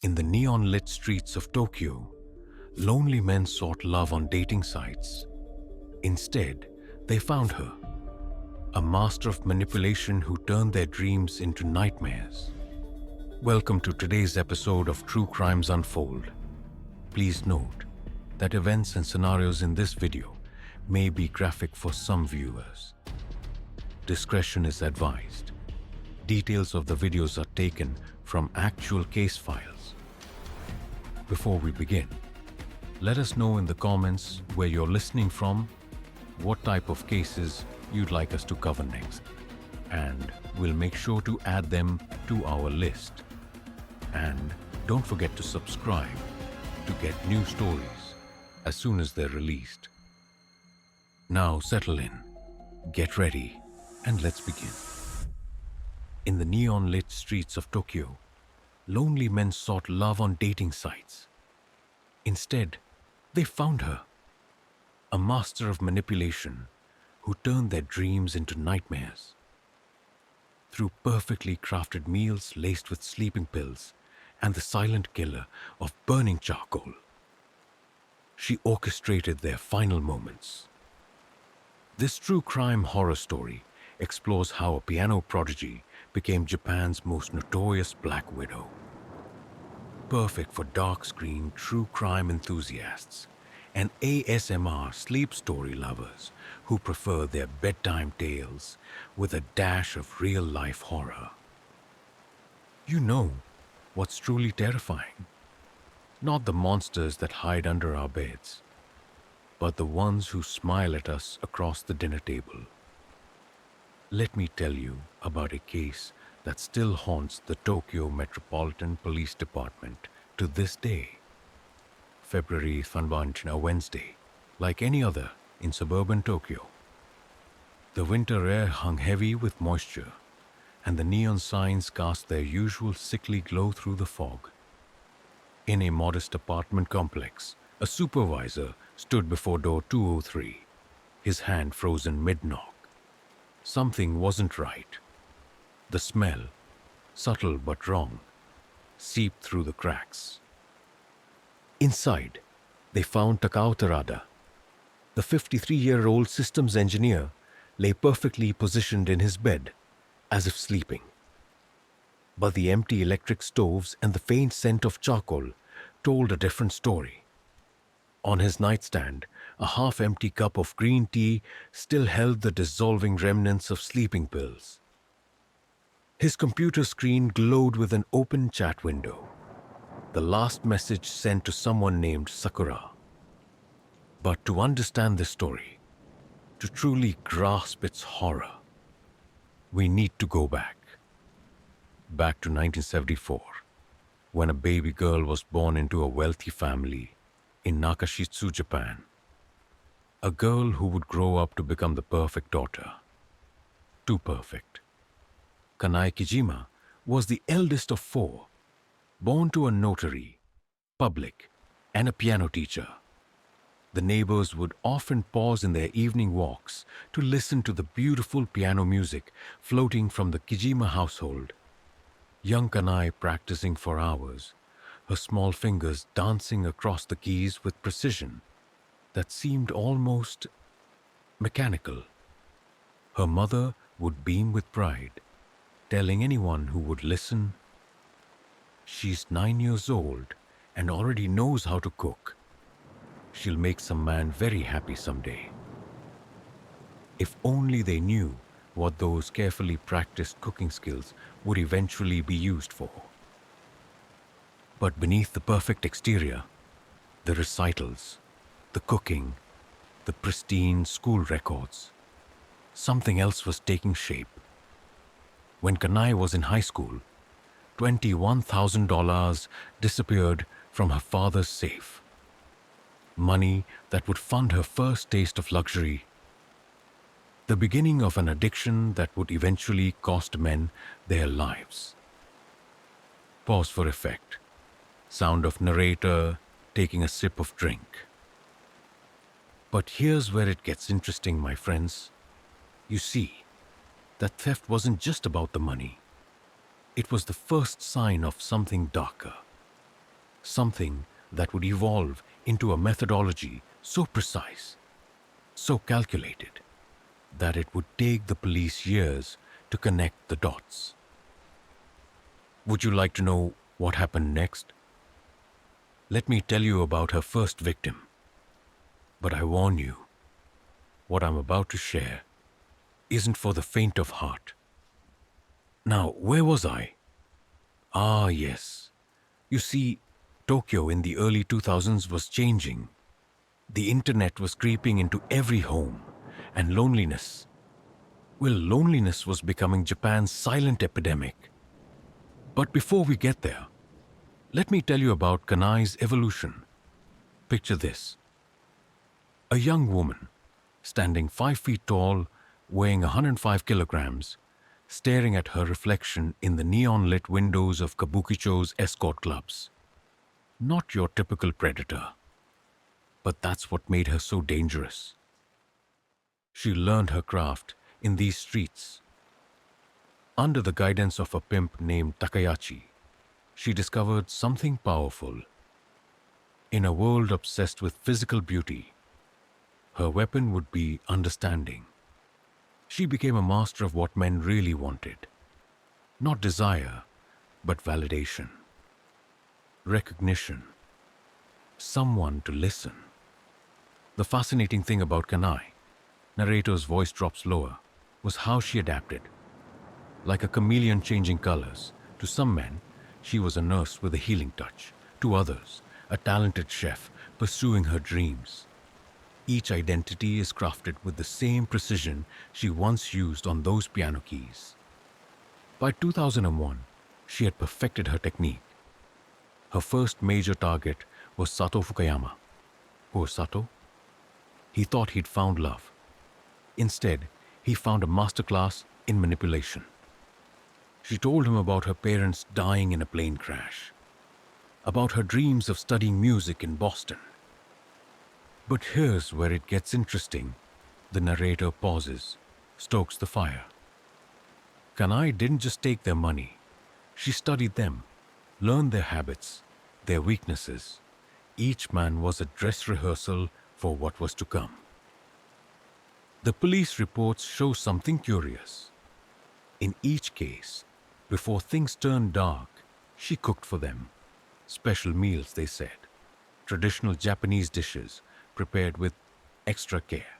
In the neon-lit streets of Tokyo, lonely men sought love on dating sites. Instead, they found her, a master of manipulation who turned their dreams into nightmares. Welcome to today's episode of True Crimes Unfold. Please note that events and scenarios in this video may be graphic for some viewers. Discretion is advised. Details of the videos are taken from actual case files. Before we begin, let us know in the comments where you're listening from, what type of cases you'd like us to cover next, and we'll make sure to add them to our list. And don't forget to subscribe to get new stories as soon as they're released. Now settle in, get ready, and let's begin. In the neon-lit streets of Tokyo, lonely men sought love on dating sites. Instead, they found her, a master of manipulation who turned their dreams into nightmares. Through perfectly crafted meals laced with sleeping pills and the silent killer of burning charcoal, she orchestrated their final moments. This true crime horror story explores how a piano prodigy became Japan's most notorious Black Widow. Perfect for dark-screen true crime enthusiasts and ASMR sleep story lovers who prefer their bedtime tales with a dash of real-life horror. You know what's truly terrifying? Not the monsters that hide under our beds, but the ones who smile at us across the dinner table. Let me tell you about a case that still haunts the Tokyo Metropolitan Police Department to this day. February 8th, a Wednesday, like any other in suburban Tokyo. The winter air hung heavy with moisture, and the neon signs cast their usual sickly glow through the fog. In a modest apartment complex, a supervisor stood before door 203, his hand frozen mid-knock. Something wasn't right. The smell, subtle but wrong, seeped through the cracks. Inside, they found Takao Terada. The 53-year-old systems engineer lay perfectly positioned in his bed, as if sleeping. But the empty electric stoves and the faint scent of charcoal told a different story. On his nightstand, a half-empty cup of green tea still held the dissolving remnants of sleeping pills. His computer screen glowed with an open chat window, the last message sent to someone named Sakura. But to understand this story, to truly grasp its horror, we need to go back to 1974, when a baby girl was born into a wealthy family in Nakashitsu, Japan. A girl who would grow up to become the perfect daughter. Too perfect. Kanae Kijima was the eldest of four, born to a notary, public, and a piano teacher. The neighbors would often pause in their evening walks to listen to the beautiful piano music floating from the Kijima household. Young Kanae practicing for hours, her small fingers dancing across the keys with precision that seemed almost mechanical. Her mother would beam with pride, telling anyone who would listen, "She's 9 years old and already knows how to cook. She'll make some man very happy someday." If only they knew what those carefully practiced cooking skills would eventually be used for. But beneath the perfect exterior, the recitals, the cooking, the pristine school records, something else was taking shape. When Kanae was in high school, $21,000 disappeared from her father's safe. Money that would fund her first taste of luxury. The beginning of an addiction that would eventually cost men their lives. Pause for effect. Sound of narrator taking a sip of drink. But here's where it gets interesting, my friends. You see, that theft wasn't just about the money. It was the first sign of something darker. something that would evolve into a methodology so precise, so calculated, that it would take the police years to connect the dots. Would you like to know what happened next? Let me tell you about her first victim. But I warn you, what I'm about to share isn't for the faint of heart. Now, where was I? Ah, yes. You see, Tokyo in the early 2000s was changing. The internet was creeping into every home, and loneliness was becoming Japan's silent epidemic. But before we get there, let me tell you about Kanai's evolution. Picture this. A young woman, standing 5 feet tall, weighing 105 kilograms, staring at her reflection in the neon-lit windows of Kabukicho's escort clubs. Not your typical predator. But that's what made her so dangerous. She learned her craft in these streets. Under the guidance of a pimp named Takayachi, she discovered something powerful. In a world obsessed with physical beauty, her weapon would be understanding. She became a master of what men really wanted. Not desire, but validation. Recognition. Someone to listen. The fascinating thing about Kanai, narrator's voice drops lower, was how she adapted. Like a chameleon changing colors, to some men, she was a nurse with a healing touch. To others, a talented chef pursuing her dreams. Each identity is crafted with the same precision she once used on those piano keys. By 2001, she had perfected her technique. Her first major target was Sato Fukuyama. Who was Sato? He thought he'd found love. Instead, he found a masterclass in manipulation. She told him about her parents dying in a plane crash, about her dreams of studying music in Boston. But here's where it gets interesting. The narrator pauses, stokes the fire. Kanai didn't just take their money. She studied them, learned their habits, their weaknesses. Each man was a dress rehearsal for what was to come. The police reports show something curious. In each case, before things turned dark, she cooked for them. Special meals, they said. Traditional Japanese dishes prepared with extra care.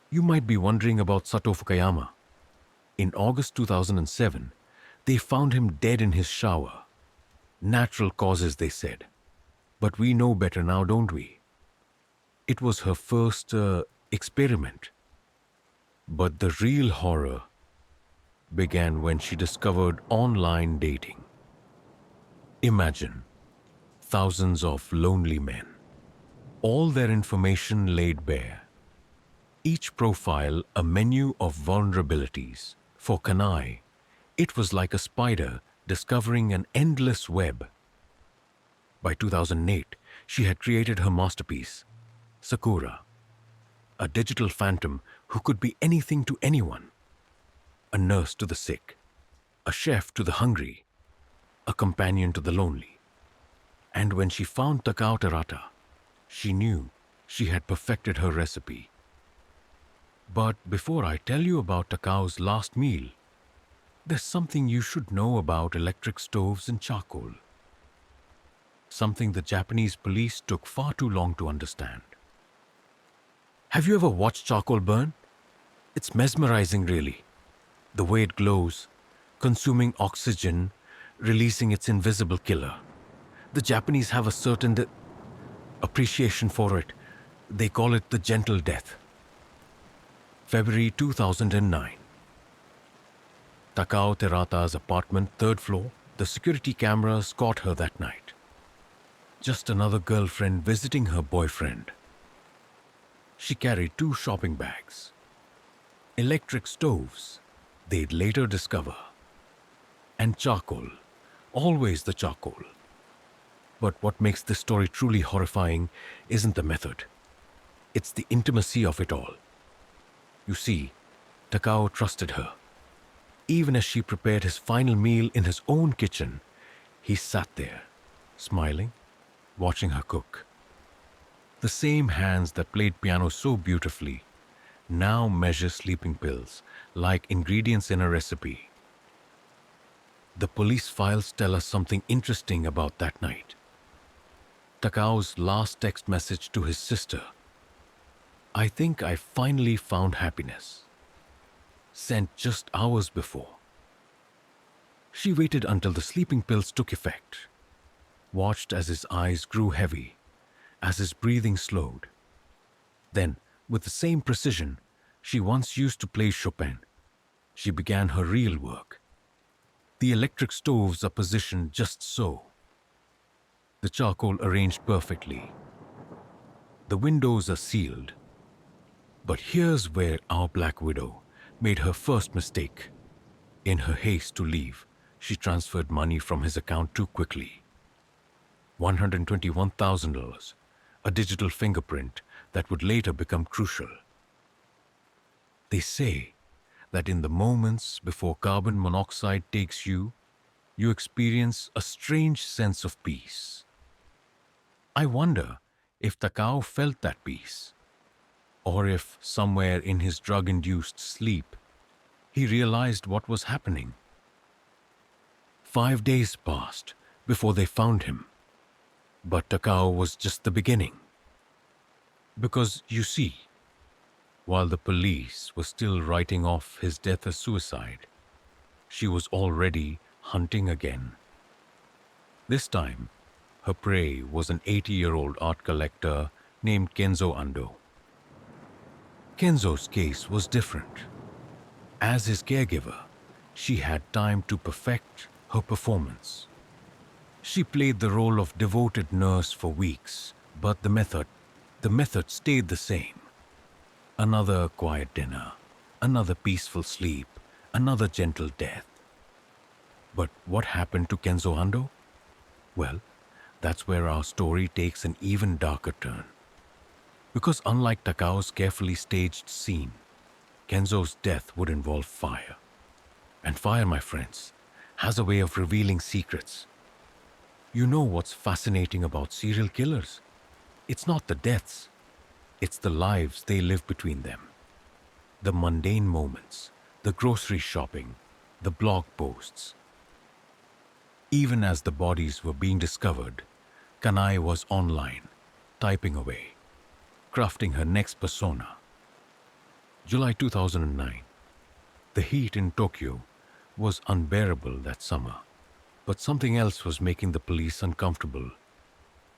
You might be wondering about Sato Fukuyama. In August 2007, they found him dead in his shower. Natural causes, they said. But we know better now, don't we? It was her first experiment. But the real horror began when she discovered online dating. Imagine thousands of lonely men, all their information laid bare. Each profile a menu of vulnerabilities. For Kanai, it was like a spider discovering an endless web. By 2008, she had created her masterpiece, Sakura, a digital phantom who could be anything to anyone. A nurse to the sick, a chef to the hungry, a companion to the lonely. And when she found Takao Terata, she knew she had perfected her recipe. But before I tell you about Takao's last meal, there's something you should know about electric stoves and charcoal. Something the Japanese police took far too long to understand. Have you ever watched charcoal burn? It's mesmerizing, really. The way it glows, consuming oxygen, releasing its invisible killer. The Japanese have a certain appreciation for it. They call it the gentle death. February 2009. Takao Terata's apartment, 3rd floor. The security cameras caught her that night. Just another girlfriend visiting her boyfriend. She carried 2 shopping bags. Electric stoves, they'd later discover. And charcoal, always the charcoal. But what makes this story truly horrifying isn't the method. It's the intimacy of it all. You see, Takao trusted her. Even as she prepared his final meal in his own kitchen, he sat there, smiling, watching her cook. The same hands that played piano so beautifully now measure sleeping pills like ingredients in a recipe. The police files tell us something interesting about that night. Takao's last text message to his sister, "I think I finally found happiness," sent just hours before. She waited until the sleeping pills took effect, watched as his eyes grew heavy, as his breathing slowed. Then, with the same precision she once used to play Chopin, she began her real work. The electric stoves are positioned just so. The charcoal arranged perfectly. The windows are sealed. But here's where our Black Widow made her first mistake. In her haste to leave, she transferred money from his account too quickly. $121,000, a digital fingerprint that would later become crucial. They say that in the moments before carbon monoxide takes you, you experience a strange sense of peace. I wonder if Takao felt that peace, or if somewhere in his drug-induced sleep, he realized what was happening. 5 days passed before they found him, but Takao was just the beginning. Because, you see, while the police were still writing off his death as suicide, she was already hunting again. This time, her prey was an 80-year-old art collector named Kenzo Ando. Kenzo's case was different. As his caregiver, she had time to perfect her performance. She played the role of devoted nurse for weeks, but the method stayed the same. Another quiet dinner, another peaceful sleep, another gentle death. But what happened to Kenzo Ando? Well, that's where our story takes an even darker turn. Because unlike Takao's carefully staged scene, Kenzo's death would involve fire. And fire, my friends, has a way of revealing secrets. You know what's fascinating about serial killers? It's not the deaths, it's the lives they live between them. The mundane moments, the grocery shopping, the blog posts. Even as the bodies were being discovered, Kanai was online, typing away, crafting her next persona. July 2009. The heat in Tokyo was unbearable that summer, but something else was making the police uncomfortable.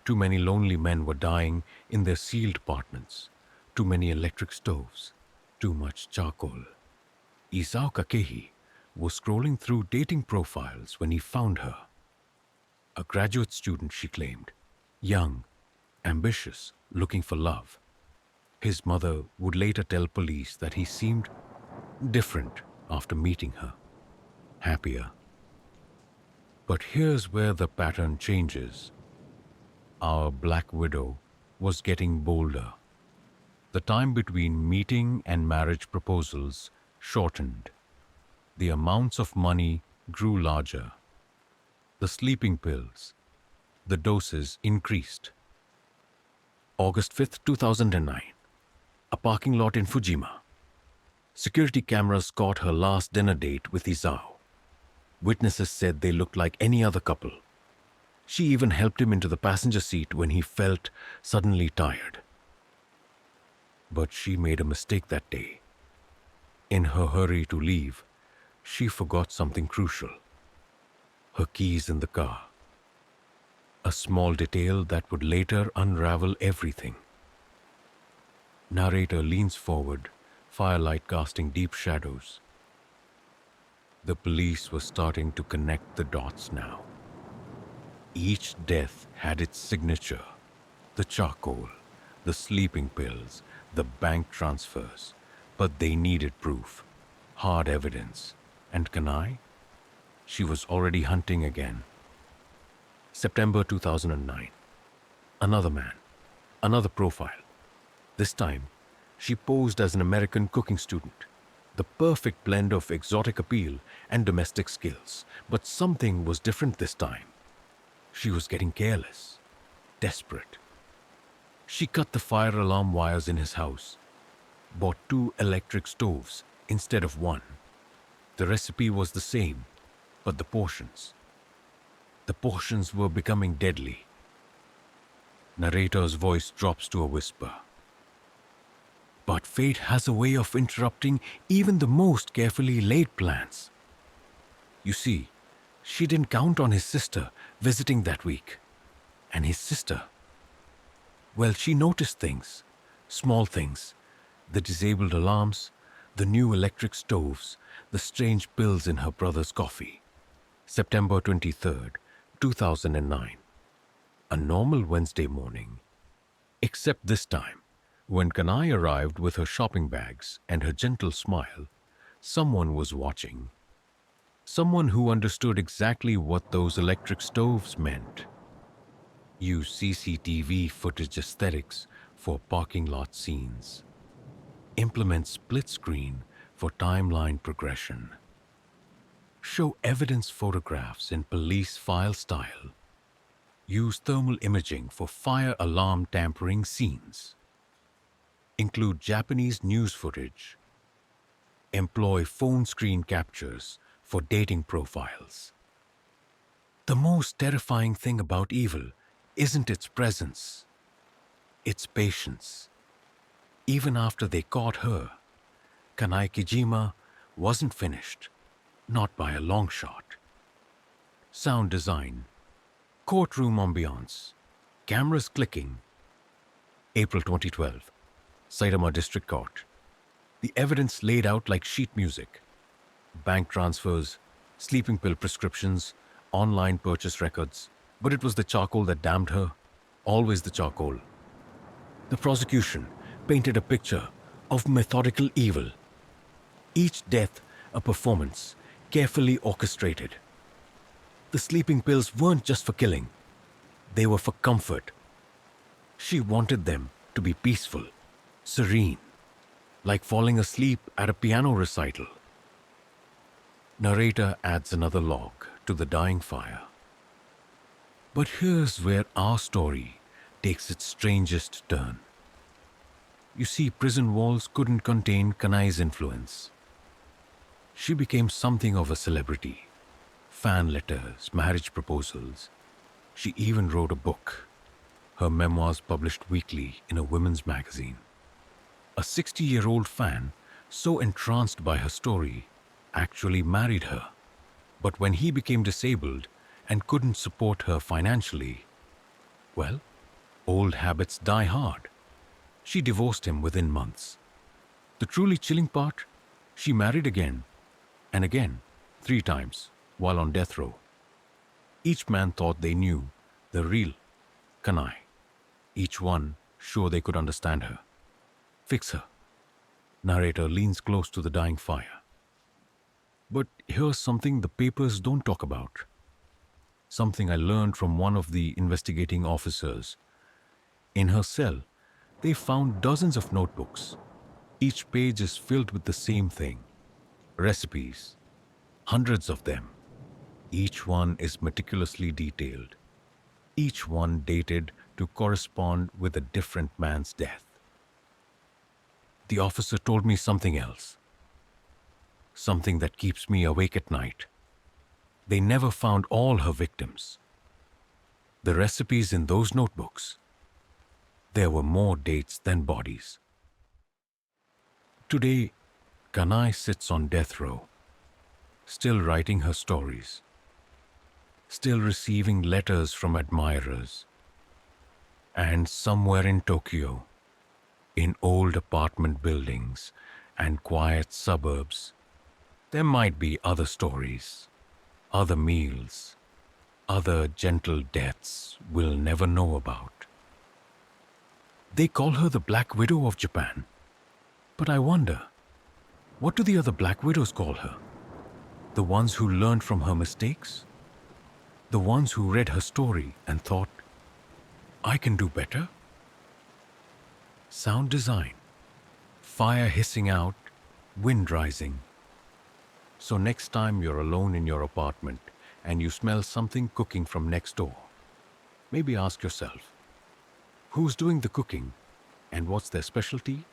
Too many lonely men were dying in their sealed apartments, too many electric stoves, too much charcoal. Isao Kakehi was scrolling through dating profiles when he found her. A graduate student, she claimed, young, ambitious, looking for love. His mother would later tell police that he seemed different after meeting her, happier. But here's where the pattern changes. Our Black Widow was getting bolder. The time between meeting and marriage proposals shortened. The amounts of money grew larger. The sleeping pills, the doses increased. August 5th, 2009. A parking lot in Fujima. Security cameras caught her last dinner date with Isao. Witnesses said they looked like any other couple. She even helped him into the passenger seat when he felt suddenly tired. But she made a mistake that day. In her hurry to leave, she forgot something crucial. Her keys in the car. A small detail that would later unravel everything. Narrator leans forward, firelight casting deep shadows. The police were starting to connect the dots now. Each death had its signature. The charcoal, the sleeping pills, the bank transfers. But they needed proof, hard evidence. And Kanai? She was already hunting again. September 2009. Another man, another profile. This time, she posed as an American cooking student. The perfect blend of exotic appeal and domestic skills. But something was different this time. She was getting careless, desperate. She cut the fire alarm wires in his house, bought 2 electric stoves instead of one. The recipe was the same, but the portions were becoming deadly. Narrator's voice drops to a whisper. But fate has a way of interrupting even the most carefully laid plans. You see, she didn't count on his sister visiting that week. And his sister, well, she noticed things, small things, the disabled alarms, the new electric stoves, the strange pills in her brother's coffee. September 23rd, 2009. A normal Wednesday morning. Except this time, when Kanai arrived with her shopping bags and her gentle smile, someone was watching. Someone who understood exactly what those electric stoves meant. Use CCTV footage aesthetics for parking lot scenes. Implement split screen for timeline progression. Show evidence photographs in police file style. Use thermal imaging for fire alarm tampering scenes. Include Japanese news footage. Employ phone screen captures for dating profiles. The most terrifying thing about evil isn't its presence, its patience. Even after they caught her, Kanai Kijima wasn't finished, not by a long shot. Sound design, courtroom ambiance, cameras clicking. April 2012, Saitama District Court. The evidence laid out like sheet music. Bank transfers, sleeping pill prescriptions, online purchase records. But it was the charcoal that damned her. Always the charcoal. The prosecution painted a picture of methodical evil. Each death a performance, carefully orchestrated. The sleeping pills weren't just for killing. They were for comfort. She wanted them to be peaceful, serene, like falling asleep at a piano recital. Narrator adds another log to the dying fire. But here's where our story takes its strangest turn. You see, prison walls couldn't contain Kanai's influence. She became something of a celebrity. Fan letters, marriage proposals. She even wrote a book. Her memoirs published weekly in a women's magazine. A 60-year-old fan, so entranced by her story, actually married her. But when he became disabled and couldn't support her financially, well, old habits die hard. She divorced him within months. The truly chilling part, she married again and again, 3 times, while on death row. Each man thought they knew the real Kanai. Each one sure they could understand her. Fix her. Narrator leans close to the dying fire. But here's something the papers don't talk about. Something I learned from one of the investigating officers. In her cell, they found dozens of notebooks. Each page is filled with the same thing. Recipes. Hundreds of them. Each one is meticulously detailed. Each one dated to correspond with a different man's death. The officer told me something else. Something that keeps me awake at night. They never found all her victims. The recipes in those notebooks, there were more dates than bodies. Today, Kanai sits on death row, still writing her stories, still receiving letters from admirers. And somewhere in Tokyo, in old apartment buildings and quiet suburbs, there might be other stories, other meals, other gentle deaths we'll never know about. They call her the Black Widow of Japan. But I wonder, what do the other Black Widows call her? The ones who learned from her mistakes? The ones who read her story and thought, I can do better? Sound design. Fire hissing out, wind rising. So next time you're alone in your apartment and you smell something cooking from next door, Maybe ask yourself, who's doing the cooking and what's their specialty?